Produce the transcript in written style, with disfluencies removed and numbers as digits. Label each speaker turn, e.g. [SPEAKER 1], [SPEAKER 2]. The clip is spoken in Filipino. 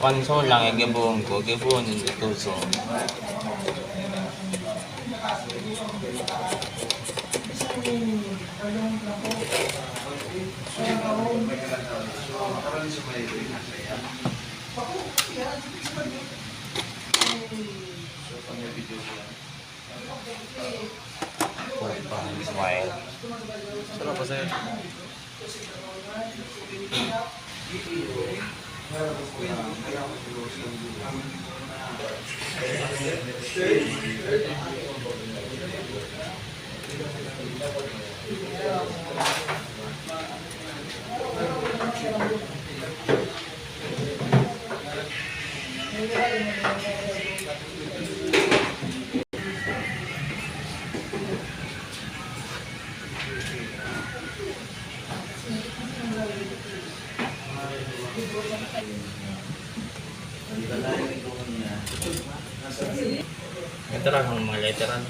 [SPEAKER 1] Panso lang ay gibuon ko, gibuon yung tuso. Smile.
[SPEAKER 2] Sarap pa sa'yo.
[SPEAKER 1] Ito lang ang mga letteran.